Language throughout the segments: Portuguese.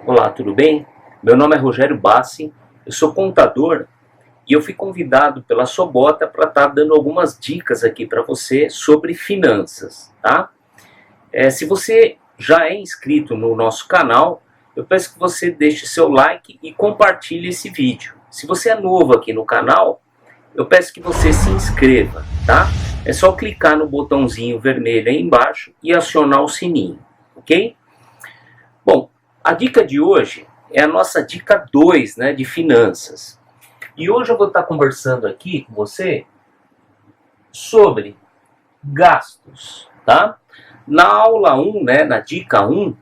Olá, tudo bem? Meu nome é Rogério Bassi, eu sou contador e eu fui convidado pela Sobota para estar dando algumas dicas aqui para você sobre finanças, tá? Se você já é inscrito no nosso canal, eu peço que você deixe seu like e compartilhe esse vídeo. Se você é novo aqui no canal, eu peço que você se inscreva, tá? É só clicar no botãozinho vermelho aí embaixo e acionar o sininho, ok? Bom, a dica de hoje é a nossa dica 2, né, de finanças. E hoje eu vou estar conversando aqui com você sobre gastos, tá? Na aula 1, né, na dica 1,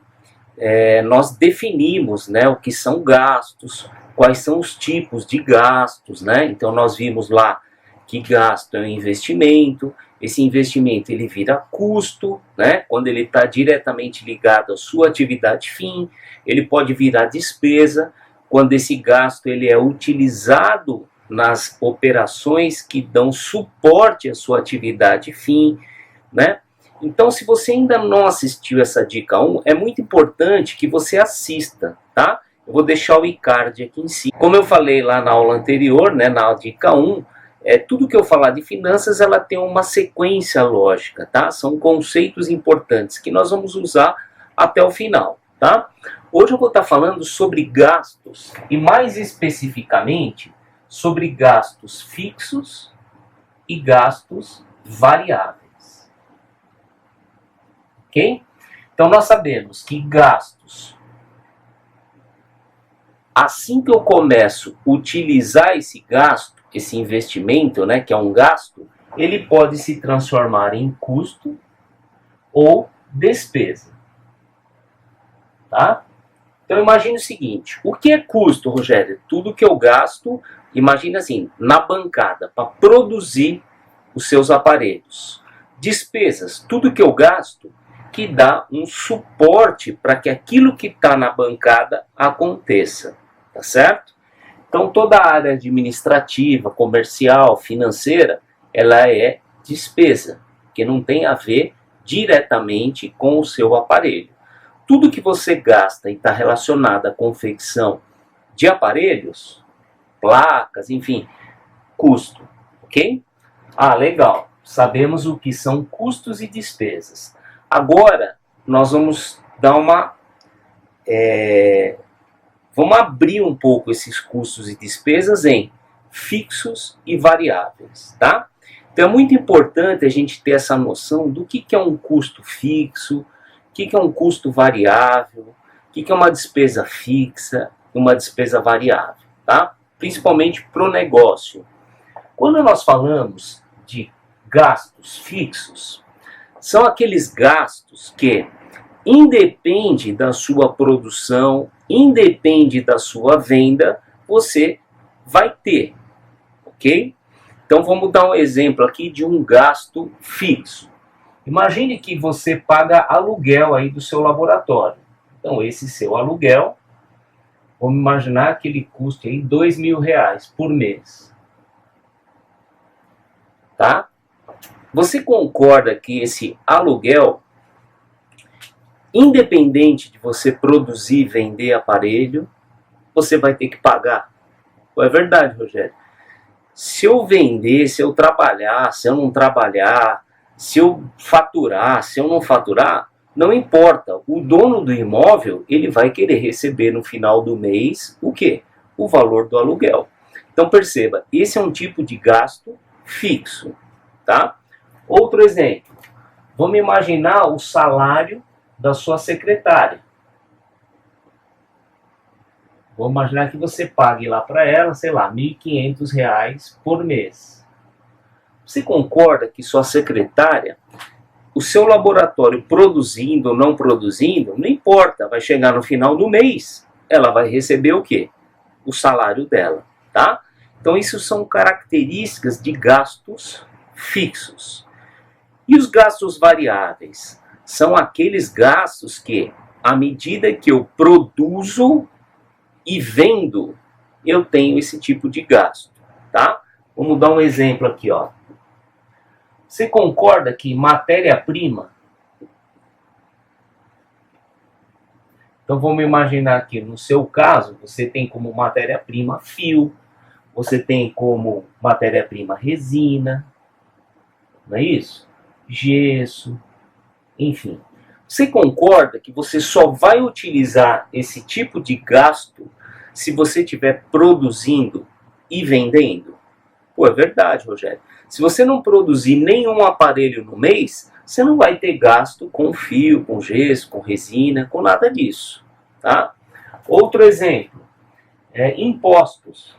nós definimos, né, o que são gastos, quais são os tipos de gastos, né? Então nós vimos lá que gasto é um investimento, esse investimento ele vira custo, né? Quando ele está diretamente ligado à sua atividade fim, ele pode virar despesa, quando esse gasto ele é utilizado nas operações que dão suporte à sua atividade fim, né? Então, se você ainda não assistiu essa dica 1, é muito importante que você assista, tá? Eu vou deixar o e-card aqui em cima. Como eu falei lá na aula anterior, né, na dica 1, tudo que eu falar de finanças, ela tem uma sequência lógica, tá? São conceitos importantes que nós vamos usar até o final, tá? Hoje eu vou estar falando sobre gastos, e mais especificamente, sobre gastos fixos e gastos variáveis. Ok? Então nós sabemos que gastos, assim que eu começo a utilizar esse gasto, esse investimento, né, que é um gasto, ele pode se transformar em custo ou despesa. Tá? Então imagine o seguinte, o que é custo, Rogério? Tudo que eu gasto, imagina assim, na bancada, para produzir os seus aparelhos. Despesas, tudo que eu gasto que dá um suporte para que aquilo que está na bancada aconteça, tá certo? Então toda a área administrativa, comercial, financeira, ela é despesa, que não tem a ver diretamente com o seu aparelho. Tudo que você gasta e está relacionado à confecção de aparelhos, placas, enfim, custo, ok? Ah, legal. Sabemos o que são custos e despesas. Agora, nós vamos dar vamos abrir um pouco esses custos e despesas em fixos e variáveis, tá? Então é muito importante a gente ter essa noção do que é um custo fixo, o que é um custo variável, o que é uma despesa fixa e uma despesa variável, tá? Principalmente para o negócio. Quando nós falamos de gastos fixos, são aqueles gastos que independe da sua produção, independe da sua venda, você vai ter, ok? Então vamos dar um exemplo aqui de um gasto fixo. Imagine que você paga aluguel aí do seu laboratório. Então esse seu aluguel, vamos imaginar que ele custe aí R$2.000 por mês. Tá? Você concorda que esse aluguel, independente de você produzir e vender aparelho, você vai ter que pagar? É verdade, Rogério. Se eu vender, se eu trabalhar, se eu não trabalhar, se eu faturar, se eu não faturar, não importa. O dono do imóvel, ele vai querer receber no final do mês o quê? O valor do aluguel. Então perceba, esse é um tipo de gasto fixo, tá? Outro exemplo, vamos imaginar o salário da sua secretária. Vamos imaginar que você pague lá para ela, sei lá, R$1.500 por mês. Você concorda que sua secretária, o seu laboratório produzindo ou não produzindo, não importa, vai chegar no final do mês, ela vai receber o quê? O salário dela, tá? Então isso são características de gastos fixos. E os gastos variáveis? São aqueles gastos que, à medida que eu produzo e vendo, eu tenho esse tipo de gasto, tá? Vamos dar um exemplo aqui, ó. Você concorda que matéria-prima Então vamos imaginar que no seu caso você tem como matéria-prima fio, você tem como matéria-prima resina, não é isso? Gesso, enfim. Você concorda que você só vai utilizar esse tipo de gasto se você estiver produzindo e vendendo? Pô, é verdade, Rogério. Se você não produzir nenhum aparelho no mês, você não vai ter gasto com fio, com gesso, com resina, com nada disso. Tá? Outro exemplo, impostos.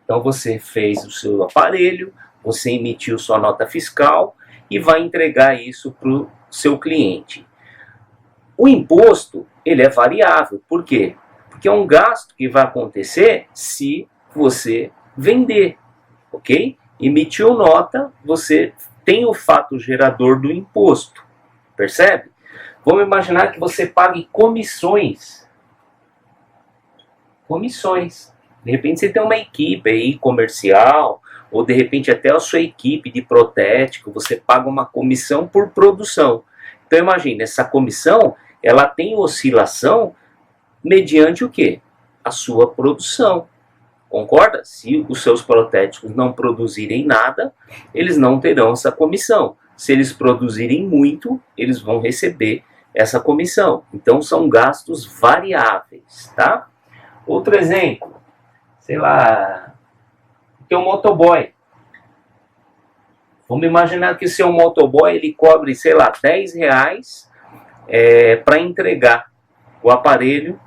Então você fez o seu aparelho, você emitiu sua nota fiscal e vai entregar isso para o seu cliente. O imposto, ele é variável. Por quê? Porque é um gasto que vai acontecer se você vender, ok? Emitiu nota, você tem o fato gerador do imposto, percebe? Vamos imaginar que você pague comissões. Comissões. De repente você tem uma equipe aí comercial, ou de repente até a sua equipe de protético, você paga uma comissão por produção. Então imagine, essa comissão, ela tem oscilação mediante o quê? A sua produção. Concorda? Se os seus protéticos não produzirem nada, eles não terão essa comissão. Se eles produzirem muito, eles vão receber essa comissão. Então são gastos variáveis, tá? Outro exemplo, sei lá, tem um motoboy. Vamos imaginar que o seu motoboy ele cobre, sei lá, R$10 para entregar o aparelho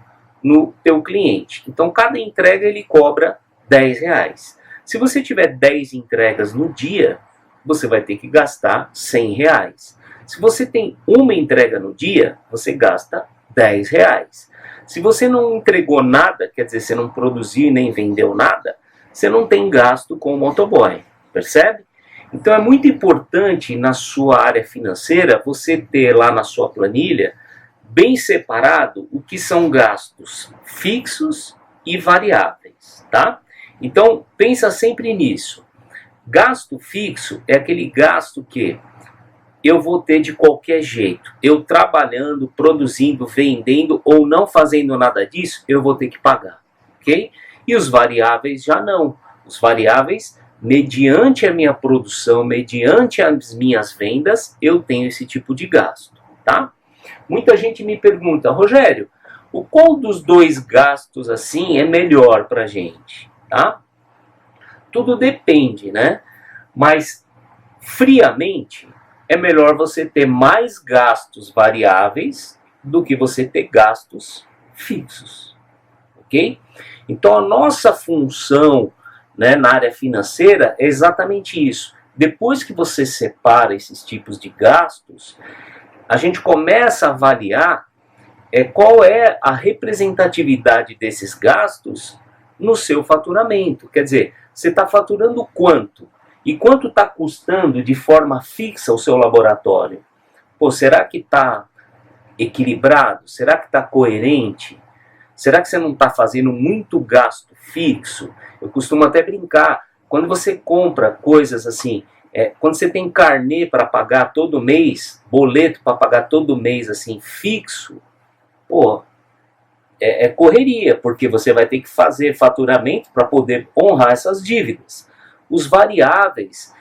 no teu cliente. Então cada entrega ele cobra R$10. Se você tiver 10 entregas no dia, você vai ter que gastar R$100. Se você tem uma entrega no dia, você gasta R$10. Se você não entregou nada, quer dizer, você não produziu e nem vendeu nada, você não tem gasto com o motoboy, percebe? Então é muito importante na sua área financeira você ter lá na sua planilha bem separado o que são gastos fixos e variáveis, tá? Então pensa sempre nisso. Gasto fixo é aquele gasto que eu vou ter de qualquer jeito. Eu trabalhando, produzindo, vendendo ou não fazendo nada disso, eu vou ter que pagar, ok? E os variáveis já não. Os variáveis, mediante a minha produção, mediante as minhas vendas, eu tenho esse tipo de gasto, tá? Muita gente me pergunta, Rogério, qual dos dois gastos assim é melhor pra gente, tá? Tudo depende, né? Mas, friamente, é melhor você ter mais gastos variáveis do que você ter gastos fixos, ok? Então a nossa função, né, na área financeira é exatamente isso. Depois que você separa esses tipos de gastos, a gente começa a avaliar qual é a representatividade desses gastos no seu faturamento. Quer dizer, você está faturando quanto? E quanto está custando de forma fixa o seu laboratório? Pô, será que está equilibrado? Será que está coerente? Será que você não está fazendo muito gasto fixo? Eu costumo até brincar. Quando você compra coisas assim, quando você tem carnê para pagar todo mês, boleto para pagar todo mês assim, fixo, pô, é correria, porque você vai ter que fazer faturamento para poder honrar essas dívidas. Os variáveis,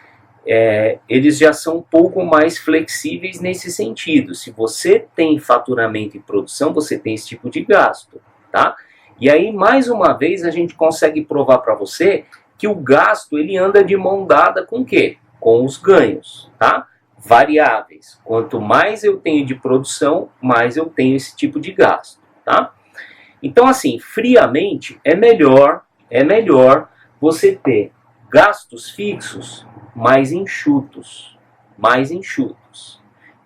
eles já são um pouco mais flexíveis nesse sentido. Se você tem faturamento e produção, você tem esse tipo de gasto, tá? E aí, mais uma vez, a gente consegue provar para você que o gasto, ele anda de mão dada com o quê? Com os ganhos, tá? Variáveis. Quanto mais eu tenho de produção, mais eu tenho esse tipo de gasto, tá? Então, assim, friamente, é melhor você ter gastos fixos mais enxutos,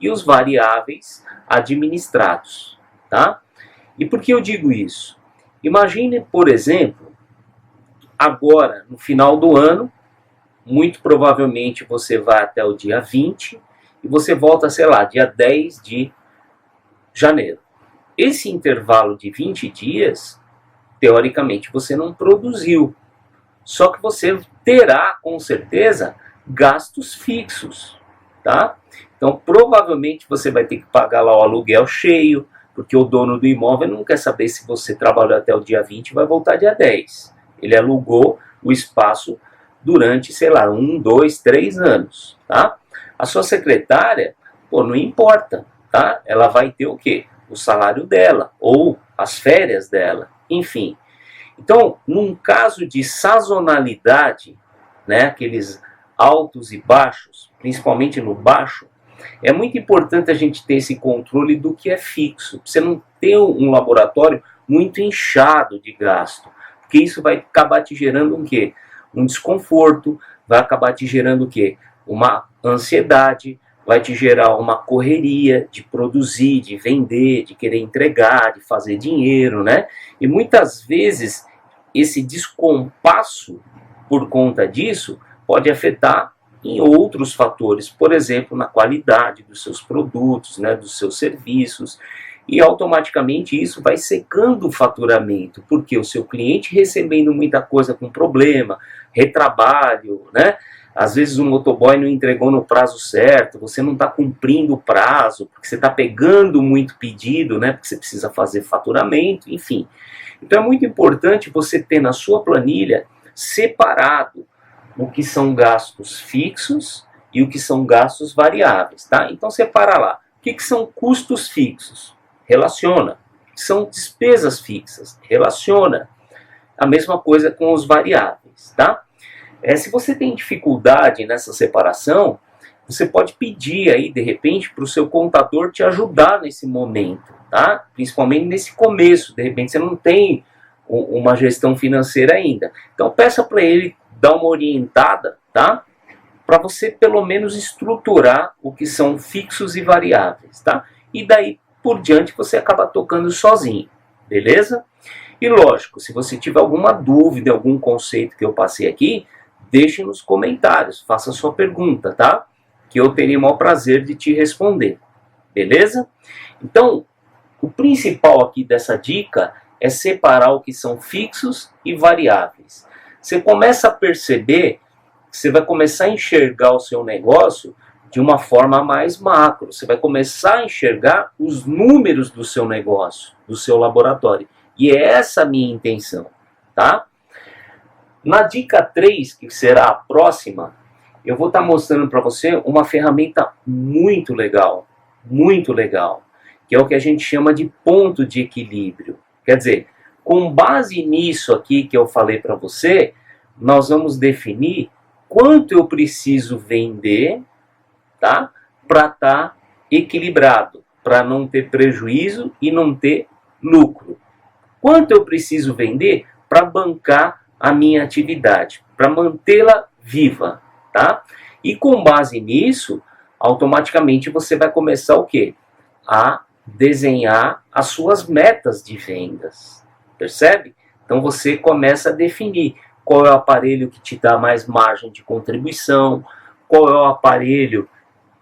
e os variáveis administrados, tá? E por que eu digo isso? Imagine, por exemplo, agora, no final do ano, muito provavelmente você vai até o dia 20 e você volta, sei lá, dia 10 de janeiro. Esse intervalo de 20 dias, teoricamente, você não produziu. Só que você terá, com certeza, gastos fixos, tá? Então, provavelmente você vai ter que pagar lá o aluguel cheio, porque o dono do imóvel não quer saber se você trabalhou até o dia 20 e vai voltar dia 10. Ele alugou o espaço durante, sei lá, 1, 2, 3 anos, tá? A sua secretária, pô, não importa, tá? Ela vai ter o quê? O salário dela, ou as férias dela, enfim. Então, num caso de sazonalidade, né, aqueles altos e baixos, principalmente no baixo, é muito importante a gente ter esse controle do que é fixo. Você não ter um laboratório muito inchado de gasto, porque isso vai acabar te gerando um quê? Um desconforto, vai acabar te gerando o quê? Uma ansiedade, vai te gerar uma correria de produzir, de vender, de querer entregar, de fazer dinheiro, né? E muitas vezes esse descompasso por conta disso pode afetar em outros fatores, por exemplo, na qualidade dos seus produtos, né, dos seus serviços, e automaticamente isso vai secando o faturamento, porque o seu cliente recebendo muita coisa com problema, retrabalho, né? Às vezes o motoboy não entregou no prazo certo, você não está cumprindo o prazo, porque você está pegando muito pedido, né? Porque você precisa fazer faturamento, enfim. Então é muito importante você ter na sua planilha separado o que são gastos fixos e o que são gastos variáveis, tá? Então separa lá. O que são custos fixos? Relaciona. O que são despesas fixas? Relaciona. A mesma coisa com os variáveis, tá? Se você tem dificuldade nessa separação, você pode pedir aí, de repente, para o seu contador te ajudar nesse momento, tá? Principalmente nesse começo, de repente você não tem uma gestão financeira ainda. Então peça para ele dar uma orientada, tá? Para você pelo menos estruturar o que são fixos e variáveis, tá? E daí por diante você acaba tocando sozinho, beleza? E lógico, se você tiver alguma dúvida, algum conceito que eu passei aqui, deixe nos comentários, faça sua pergunta, tá? Que eu teria o maior prazer de te responder, beleza? Então, o principal aqui dessa dica é separar o que são fixos e variáveis. Você começa a perceber, você vai começar a enxergar o seu negócio de uma forma mais macro. Você vai começar a enxergar os números do seu negócio, do seu laboratório. E é essa a minha intenção, tá? Na dica 3, que será a próxima, eu vou estar mostrando para você uma ferramenta muito legal, que é o que a gente chama de ponto de equilíbrio. Quer dizer, com base nisso aqui que eu falei para você, nós vamos definir quanto eu preciso vender, tá? Para estar equilibrado, para não ter prejuízo e não ter lucro. Quanto eu preciso vender para bancar a minha atividade, para mantê-la viva, tá? E com base nisso, automaticamente você vai começar o quê? A desenhar as suas metas de vendas, percebe? Então você começa a definir qual é o aparelho que te dá mais margem de contribuição, qual é o aparelho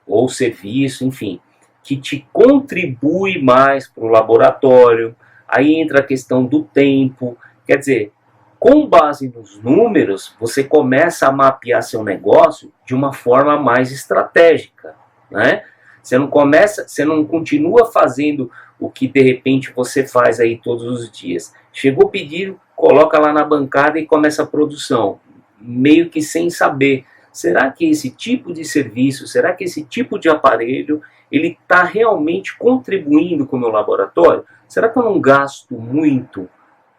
ou serviço, enfim, que te contribui mais para o laboratório. Aí entra a questão do tempo, quer dizer, com base nos números, você começa a mapear seu negócio de uma forma mais estratégica, né? Você não continua fazendo o que de repente você faz aí todos os dias. Chegou o pedido, coloca lá na bancada e começa a produção, meio que sem saber. Será que esse tipo de serviço, será que esse tipo de aparelho, ele está realmente contribuindo com o meu laboratório? Será que eu não gasto muito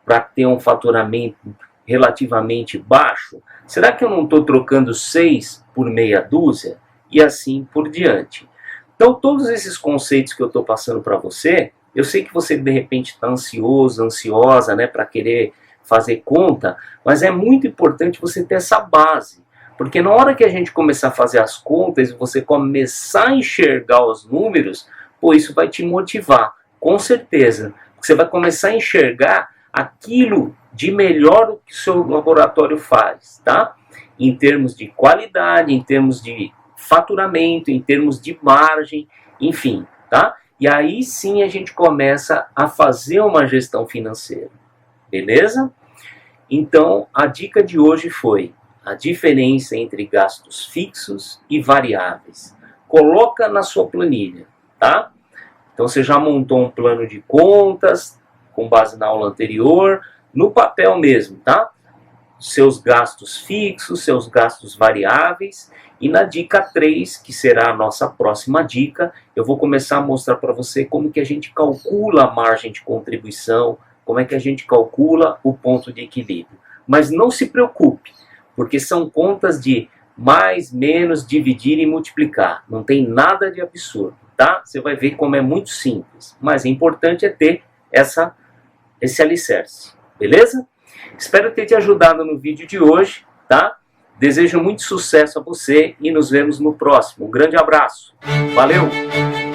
para ter um faturamento relativamente baixo? Será que eu não estou trocando 6 por meia dúzia? E assim por diante. Então, todos esses conceitos que eu estou passando para você, eu sei que você de repente está ansioso, ansiosa, né, para querer fazer conta, mas é muito importante você ter essa base. Porque na hora que a gente começar a fazer as contas e você começar a enxergar os números, pô, isso vai te motivar, com certeza. Você vai começar a enxergar aquilo de melhor que o seu laboratório faz, tá? Em termos de qualidade, em termos de faturamento, em termos de margem, enfim, tá? E aí sim a gente começa a fazer uma gestão financeira, beleza? Então, a dica de hoje foi a diferença entre gastos fixos e variáveis. coloca na sua planilha, tá? Então você já montou um plano de contas, com base na aula anterior, no papel mesmo, tá? Seus gastos fixos, seus gastos variáveis. E na dica 3, que será a nossa próxima dica, eu vou começar a mostrar para você como que a gente calcula a margem de contribuição, como é que a gente calcula o ponto de equilíbrio. Mas não se preocupe, porque são contas de mais, menos, dividir e multiplicar. Não tem nada de absurdo, tá? Você vai ver como é muito simples. Mas o importante é ter esse alicerce, beleza? Espero ter te ajudado no vídeo de hoje, tá? Desejo muito sucesso a você e nos vemos no próximo. Um grande abraço. Valeu!